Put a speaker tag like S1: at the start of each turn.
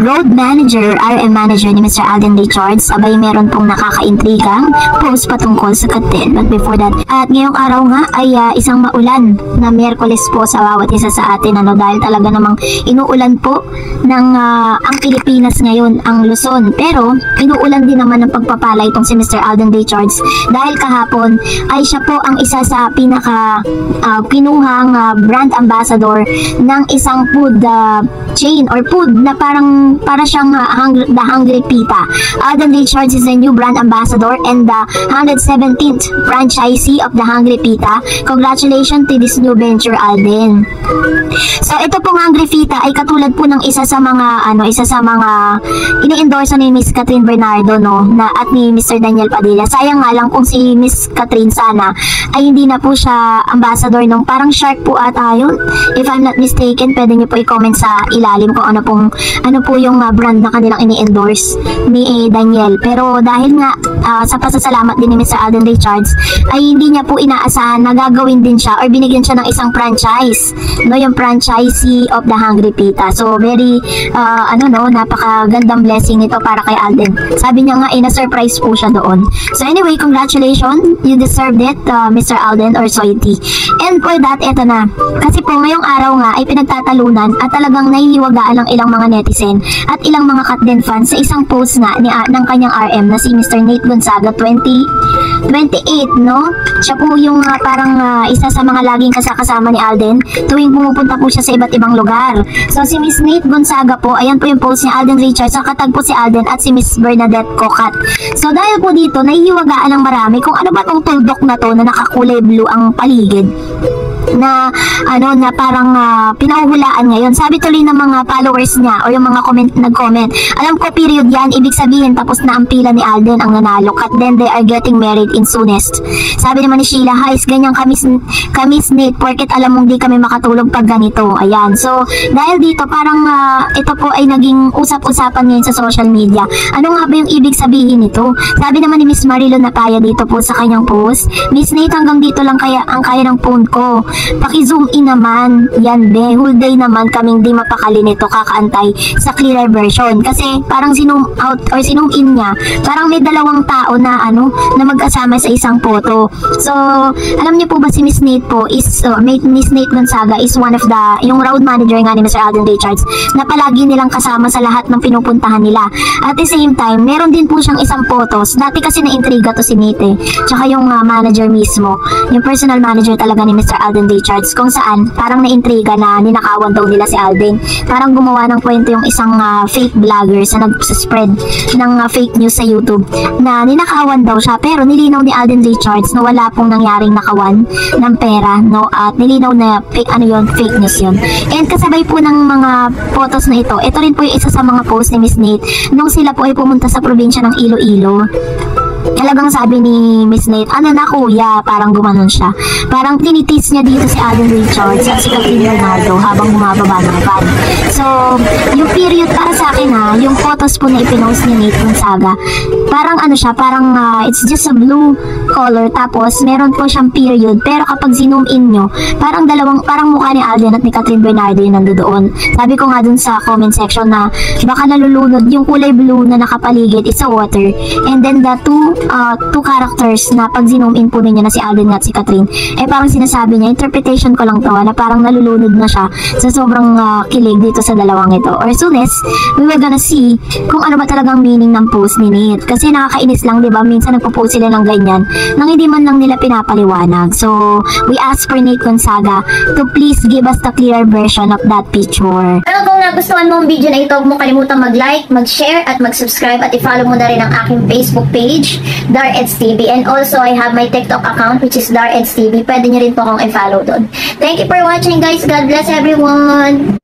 S1: road manager, RM manager ni Mr. Alden Richards, abay meron pong nakakaintrigang post patungkol sa Kat10. But before that, at ngayong araw nga ay isang maulan na Miyerkules po sa bawat isa sa atin, dahil talaga namang inuulan po ng ang Pilipinas ngayon, ang Luzon. Pero inuulan din naman ng pagpapala itong si Mr. Alden Richards dahil kahapon ay siya po ang isa sa pinaka kinuhang brand ambassador ng isang food chain or food na para siyang the Hungry Pita. Alden Richards is the new brand ambassador and the 117th franchisee of the Hungry Pita. Congratulations to this new venture, Alden. So ito pong Hungry Pita ay katulad po ng isa sa mga ini-endorse ni Miss Catherine Bernardo, at ni Mr. Daniel Padilla. Sayang nga lang kung si Miss Catherine sana ay hindi na po siya ambassador nung parang Shark po ata yun. If I'm not mistaken, pwede niyo po i-comment sa ilalim kung ano po yung brand na kanilang ini-endorse ni Daniel. Pero dahil nga sa pasasalamat din ni Mr. Alden Richards ay hindi niya po inaasahan na gagawin din siya or binigyan siya ng isang franchise, yung franchisee of the Hungry Pita. So very napakagandang blessing ito para kay Alden. Sabi niya nga na-surprise po siya doon. So anyway, congratulations, you deserved it, Mr. Alden or Soiti. And for that, eto na. Kasi po ngayong araw nga ay pinagtatalunan at talagang nahihiwagaan ng ilang mga netizen at ilang mga Kat10 fans sa isang post nga ng kanyang RM na si Mr. Nate Gonzaga 28, Siya po yung parang isa sa mga laging kasama ni Alden tuwing pumupunta po siya sa iba't ibang lugar. So si Miss Nate Gonzaga po, ayan po yung post ni Alden Richards, nakatag po si Alden at si Miss Bernadette Cocat. So dahil po dito, nahihiwagaan ng marami kung ano ba tong tuldok na to na nakakulay blue ang paligid na parang pinahuhulaan ngayon. Sabi tuloy ng mga followers niya o yung mga nag-comment, alam ko period yan, ibig sabihin tapos na ang pila ni Alden ang nanalo, Kat10 they are getting married in soonest. Sabi naman ni Sheila, Hais, ganyan kami Nate, porket alam mong di kami makatulog pag ganito. Ayan, so dahil dito parang ito po ay naging usap-usapan ngayon sa social media. Ano nga ba yung ibig sabihin nito? Sabi naman ni Miss Marilo Napaya dito po sa kanyang post, Miss Nate, hanggang dito lang ang kaya ng phone ko. Paki-zoom in naman. Yan be, whole day naman kaming di mapakali nito kakaantay sa clearer version. Kasi parang sinum out or sinum in niya, parang may dalawang tao na magkasama sa isang photo. So, alam niyo po ba si Miss Nate po is, Miss Nate Gonzaga is one of yung road manager nga ni Mr. Alden Richards na palagi nilang kasama sa lahat ng pinupuntahan nila. At the same time, meron din po siyang isang photos. Dati kasi na-intriga to si Nate tsaka yung manager mismo, yung personal manager talaga ni Mr. Alden Richards, kung saan parang na-intriga na ninakawan daw nila si Alden. Parang gumawa ng kwento yung isang fake vloggers na nag-spread ng fake news sa YouTube na ninakawan daw siya, pero nilinaw ni Alden Richards na wala pong nangyaring nakawan ng pera, at nilinaw na fake news yun. And kasabay po ng mga photos na ito rin po yung isa sa mga post ni Miss Nate nung sila po ay pumunta sa probinsya ng Iloilo. Talagang sabi ni Miss Nate, na kuya, parang gumanon siya. Parang tinitis niya dito si Alden Richards at si Catherine Bernardo habang bumababa ng van. So, yung period para sa akin yung photos po na ipinost ni Nate Gonzaga, parang it's just a blue color, tapos meron po siyang period, pero kapag zoom in nyo, parang mukha ni Alden at ni Catherine Bernardo yung nandoon. Sabi ko nga dun sa comment section na baka nalulunod yung kulay blue na nakapaligid is sa water, and then the two characters na pag zoom in po ninyo na si Alden at si Catherine, parang sinasabi niya, interpretation ko lang to, na parang nalulunod na siya sa sobrang kilig dito sa dalawang ito. Or soonest, we were gonna see kung ano ba talagang meaning ng post ni Nate. Kasi nakakainis lang, diba? Minsan nagpo-post sila ng ganyan nang hindi man lang nila pinapaliwanag. So, we ask for Nate Gonzaga to please give us the clearer version of that picture.
S2: Pero kung nagustuhan mo ang video na ito, huwag mo kalimutan mag-like, mag-share, at mag-subscribe, at i-follow mo na rin ang aking Facebook page, Dareds TV. And also, I have my TikTok account, which is Dareds TV. Pwede nyo rin po akong i-follow doon. Thank you for watching, guys. God bless everyone!